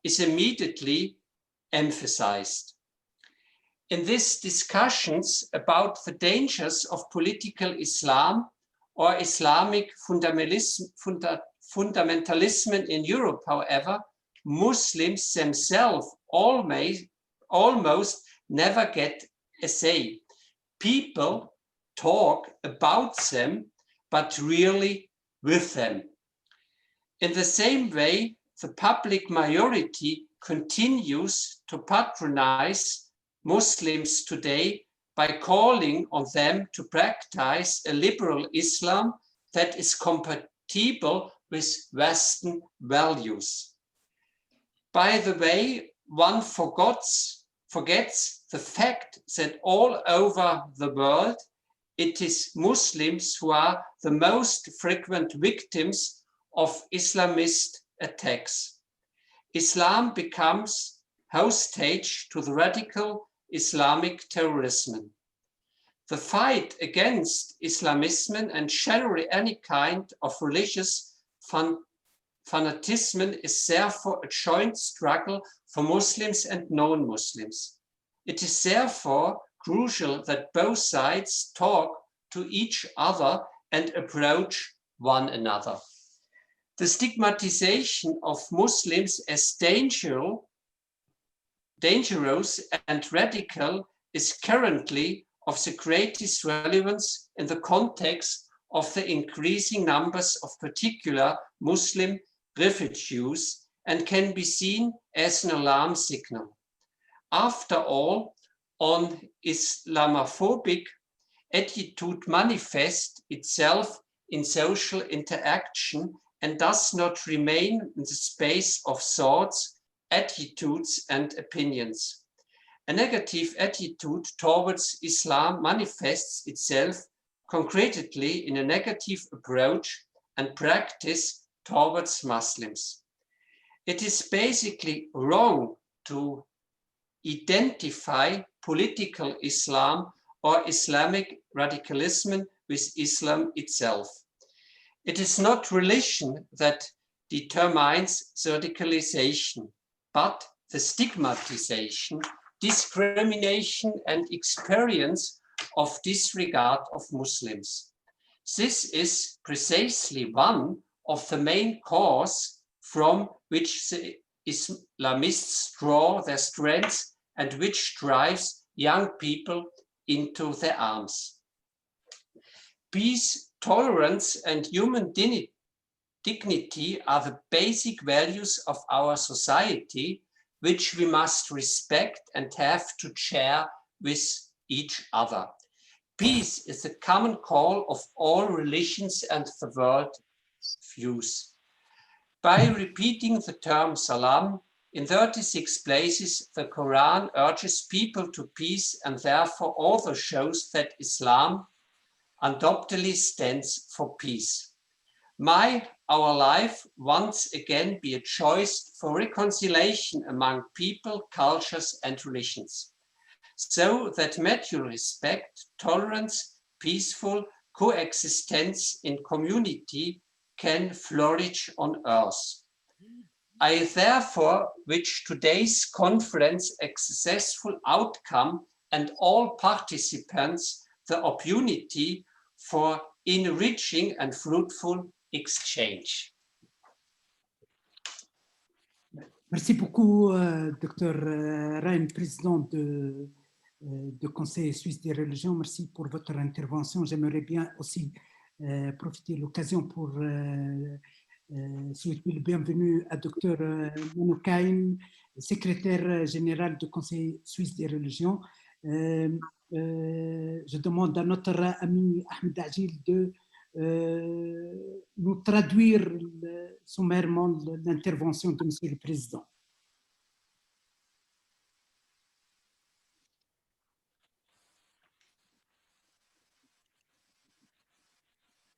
is immediately emphasized. In these discussions about the dangers of political Islam or Islamic fundamentalism in Europe, however, Muslims themselves almost never get a say. People talk about them, but really with them. In the same way, the public majority continues to patronize Muslims today by calling on them to practice a liberal Islam that is compatible with Western values. By the way, one forgets the fact that all over the world, it is Muslims who are the most frequent victims of Islamist attacks. Islam becomes hostage to the radical Islamic terrorism. The fight against Islamism and generally any kind of religious fanaticism is therefore a joint struggle for Muslims and non-Muslims. It is therefore crucial that both sides talk to each other and approach one another. The stigmatization of Muslims as dangerous and radical is currently of the greatest relevance in the context of the increasing numbers of particular Muslim refugees and can be seen as an alarm signal. After all, an Islamophobic attitude manifests itself in social interaction and does not remain in the space of thoughts, attitudes, and opinions. A negative attitude towards Islam manifests itself concretely in a negative approach and practice towards Muslims. It is basically wrong to identify political Islam or Islamic radicalism with Islam itself. It is not religion that determines radicalization, but the stigmatization, discrimination, and experience of disregard of Muslims. This is precisely one of the main causes from which the Islamists draw their strength and which drives young people into their arms. Peace, tolerance, and human dignity are the basic values of our society, which we must respect and have to share with each other. Peace is the common call of all religions and the world views. By repeating the term salam in 36 places, the Quran urges people to peace and therefore also shows that Islam undoubtedly stands for peace. May our life once again be a choice for reconciliation among people, cultures, and religions, so that mutual respect, tolerance, peaceful coexistence in community can flourish on earth. I therefore wish today's conference a successful outcome and all participants the opportunity for enriching and fruitful exchange. Merci beaucoup, Dr. Reim, président du Conseil suisse des religions. Merci pour votre intervention. J'aimerais bien aussi profiter de l'occasion pour souhaiter le bienvenue à Dr. Manoukaim, secrétaire général du Conseil suisse des religions. Je demande à notre ami Ahmed Agil de nous traduire sommairement l'intervention de Monsieur le Président.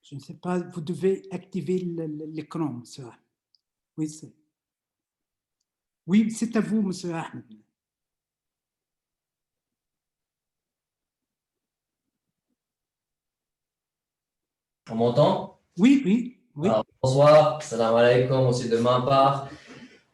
Je ne sais pas, vous devez activer l'écran, monsieur. Oui, c'est à vous, monsieur Ahmed. On m'entend? Oui. Alors, bonsoir, salam alaikum aussi de ma part.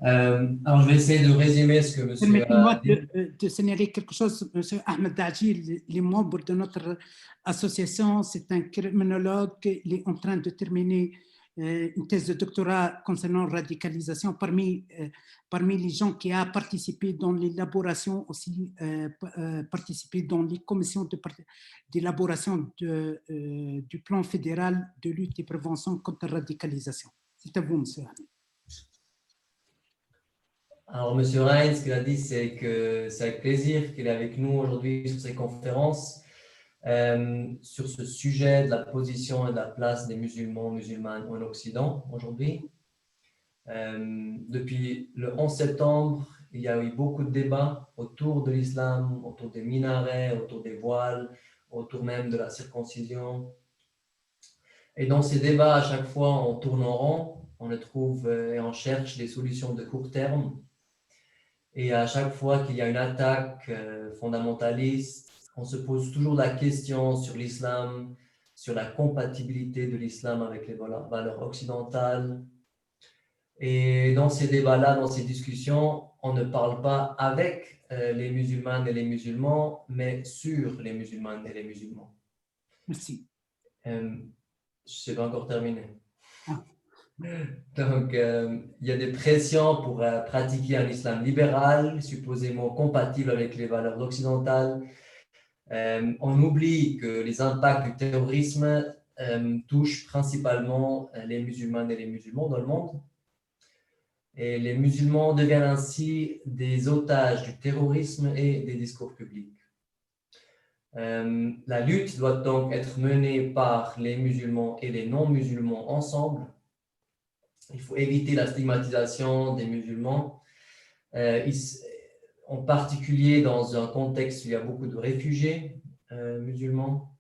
Alors, je vais essayer de résumer ce que monsieur Permettez-moi a dit. de signaler quelque chose. Monsieur Ahmed Dajil, les membres de notre association, c'est un criminologue. Il est en train de terminer une thèse de doctorat concernant radicalisation parmi les gens qui ont participé dans l'élaboration, aussi participé dans les commissions d'élaboration du plan fédéral de lutte et prévention contre la radicalisation. C'est à vous, monsieur Ahmed. Alors, M. Rein, ce qu'il a dit, c'est que c'est avec plaisir qu'il est avec nous aujourd'hui sur ces conférences sur ce sujet de la position et de la place des musulmanes en Occident aujourd'hui. Depuis le 11 septembre, il y a eu beaucoup de débats autour de l'islam, autour des minarets, autour des voiles, autour même de la circoncision. Et dans ces débats, à chaque fois, on tourne en rond, on le trouve et on cherche des solutions de court terme. Et à chaque fois qu'il y a une attaque fondamentaliste, on se pose toujours la question sur l'islam, sur la compatibilité de l'islam avec les valeurs occidentales. Et dans ces débats-là, dans ces discussions, on ne parle pas avec les musulmanes et les musulmans, mais sur les musulmanes et les musulmans. Merci. Je ne sais pas encore terminé. Ah. Donc, il y a des pressions pour pratiquer un islam libéral, supposément compatible avec les valeurs occidentales. On oublie que les impacts du terrorisme touchent principalement les musulmanes et les musulmans dans le monde. Et les musulmans deviennent ainsi des otages du terrorisme et des discours publics. La lutte doit donc être menée par les musulmans et les non-musulmans ensemble. Il faut éviter la stigmatisation des musulmans, en particulier dans un contexte où il y a beaucoup de réfugiés musulmans.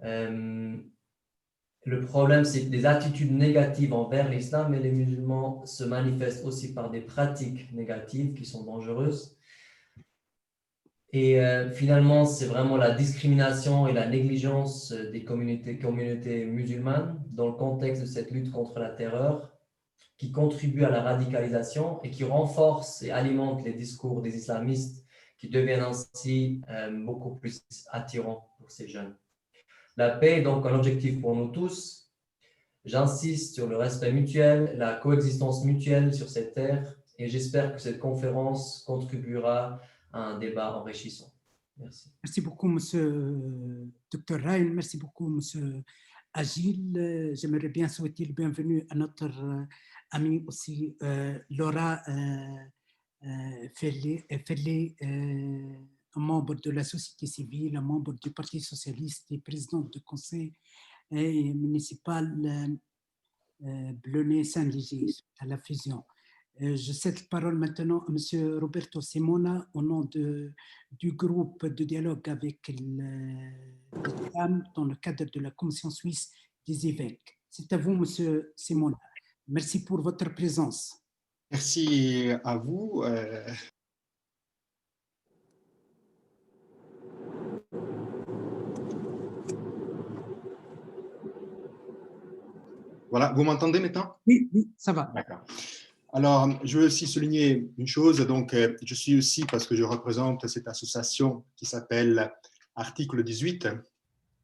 Le problème, c'est que des attitudes négatives envers l'islam et les musulmans se manifestent aussi par des pratiques négatives qui sont dangereuses. Et finalement, c'est vraiment la discrimination et la négligence des communautés musulmanes dans le contexte de cette lutte contre la terreur qui contribue à la radicalisation et qui renforce et alimente les discours des islamistes qui deviennent ainsi beaucoup plus attirants pour ces jeunes. La paix est donc un objectif pour nous tous. J'insiste sur le respect mutuel, la coexistence mutuelle sur cette terre et j'espère que cette conférence contribuera à un débat enrichissant. Merci. Merci beaucoup, monsieur Dr. Rein. Merci beaucoup, monsieur Agile. J'aimerais bien souhaiter le bienvenue à notre amie aussi, Laura Fellet, un membre de la société civile, un membre du Parti socialiste et présidente du conseil municipal Blonay-Saint-Léger à la fusion. Je cède la parole maintenant à M. Roberto Simona au nom du groupe de dialogue avec l'islam dans le cadre de la Commission suisse des évêques. C'est à vous, M. Simona. Merci pour votre présence. Merci à vous. Voilà, vous m'entendez maintenant? Oui, oui, ça va. D'accord. Alors, je veux aussi souligner une chose. Donc, je suis aussi, parce que je représente cette association qui s'appelle Article 18.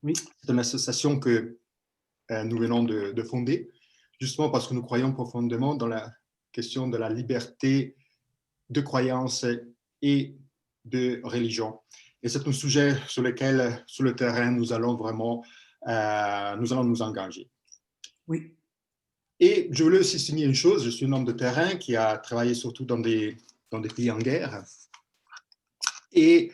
Oui. C'est une association que nous venons de fonder, justement parce que nous croyons profondément dans la question de la liberté de croyance et de religion. Et c'est un sujet sur lequel, sur le terrain, nous allons vraiment nous engager. Oui. Et je voulais aussi signer une chose, je suis un homme de terrain qui a travaillé surtout dans des pays en guerre. Et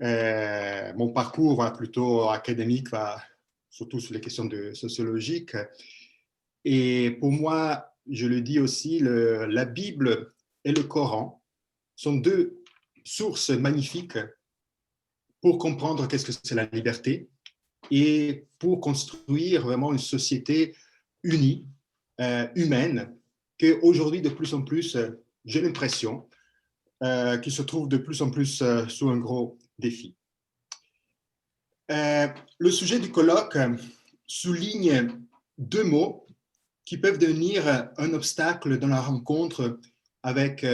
mon parcours plutôt académique va surtout sur les questions sociologiques. Et pour moi, je le dis aussi, la Bible et le Coran sont deux sources magnifiques pour comprendre qu'est-ce que c'est la liberté et pour construire vraiment une société unie, humaine, qu'aujourd'hui, de plus en plus, j'ai l'impression, qui se trouve de plus en plus sous un gros défi. Le sujet du colloque souligne deux mots qui peuvent devenir un obstacle dans la rencontre avec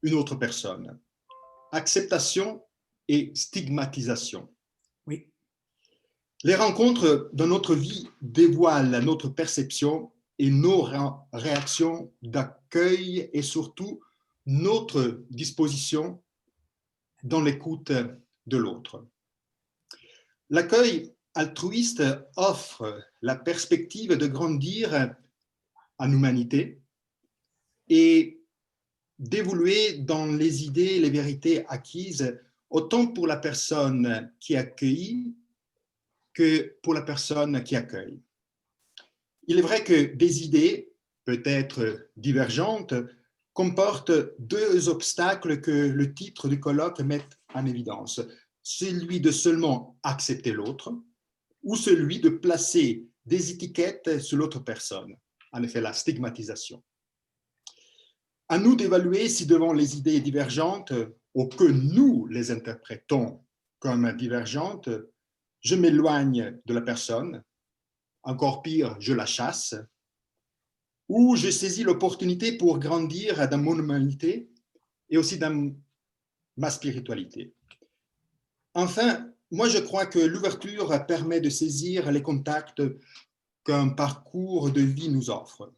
une autre personne. Acceptation et stigmatisation. Oui. Les rencontres de notre vie dévoilent notre perception et nos réactions d'accueil et surtout notre disposition dans l'écoute de l'autre. L'accueil altruiste offre la perspective de grandir en humanité et d'évoluer dans les idées et les vérités acquises, autant pour la personne qui accueille que pour la personne qui accueille. Il est vrai que des idées, peut-être divergentes, comportent deux obstacles que le titre du colloque met en évidence. Celui de seulement accepter l'autre ou celui de placer des étiquettes sur l'autre personne, en effet la stigmatisation. À nous d'évaluer si devant les idées divergentes ou que nous les interprétons comme divergentes, je m'éloigne de la personne, encore pire, je la chasse, ou je saisis l'opportunité pour grandir dans mon humanité et aussi dans ma spiritualité. Enfin, moi je crois que l'ouverture permet de saisir les contacts qu'un parcours de vie nous offre.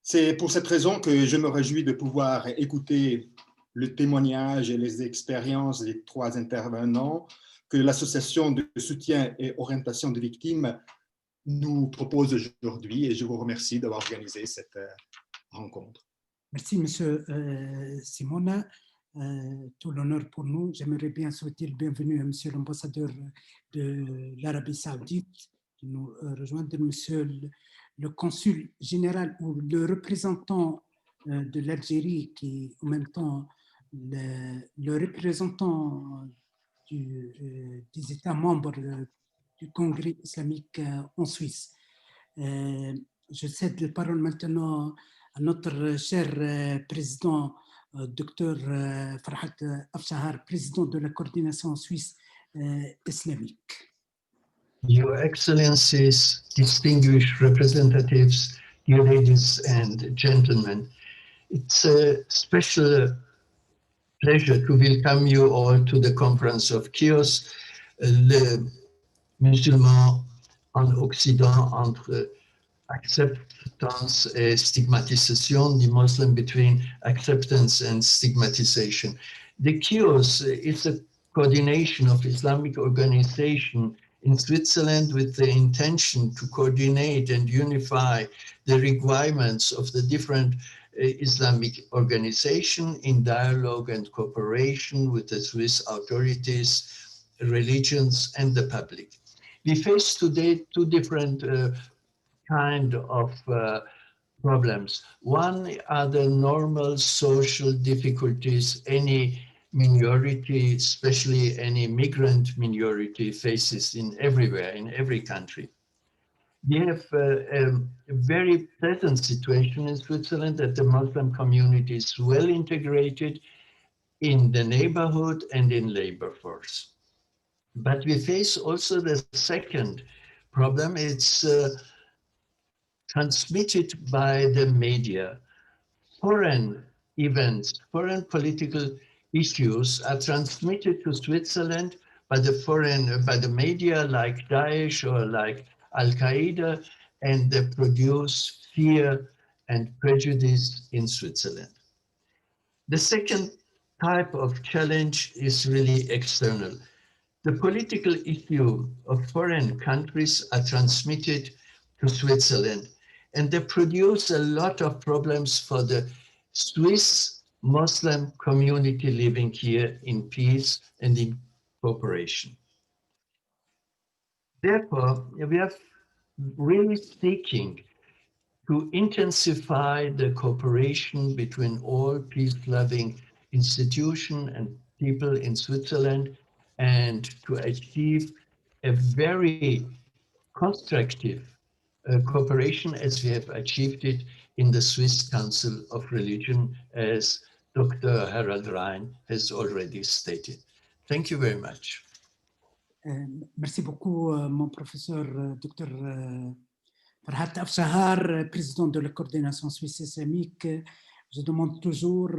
C'est pour cette raison que je me réjouis de pouvoir écouter le témoignage et les expériences des trois intervenants que l'Association de soutien et orientation des victimes nous propose aujourd'hui et je vous remercie d'avoir organisé cette rencontre. Merci, Monsieur Simona. Tout l'honneur pour nous. J'aimerais bien souhaiter le bienvenue à Monsieur l'ambassadeur de l'Arabie Saoudite qui nous rejoint, Monsieur le consul général ou le représentant de l'Algérie qui est en même temps le représentant des États membres du Congrès islamique en Suisse. Je cède la parole maintenant à notre cher président, Dr Farhat Afshahar, président de la coordination suisse islamique. Your Excellencies, distinguished representatives, dear ladies and gentlemen, it's a special pleasure to welcome you all to the conference of Chios, le musulman en Occident entre acceptance et stigmatisation, the Muslim between acceptance and stigmatization. The Chios is a coordination of Islamic organization in Switzerland with the intention to coordinate and unify the requirements of the different Islamic organization in dialogue and cooperation with the Swiss authorities, religions, and the public. We face today two different kind of problems. One are the normal social difficulties any minority, especially any migrant minority, faces in everywhere, in every country. We have a very pleasant situation in Switzerland that the Muslim community is well integrated in the neighborhood and in labor force. But we face also the second problem. It's transmitted by the media. Foreign events, foreign political issues are transmitted to Switzerland by the media like Daesh or like Al-Qaeda, and they produce fear and prejudice in Switzerland. The second type of challenge is really external. The political issue of foreign countries are transmitted to Switzerland, and they produce a lot of problems for the Swiss Muslim community living here in peace and in cooperation. Therefore, we are really seeking to intensify the cooperation between all peace-loving institutions and people in Switzerland and to achieve a very constructive cooperation as we have achieved it in the Swiss Council of Religion, as Dr. Harald Rhein has already stated. Thank you very much. Merci beaucoup, mon professeur Dr Farhat Afshahar, président de la coordination suisse islamique. je demande toujours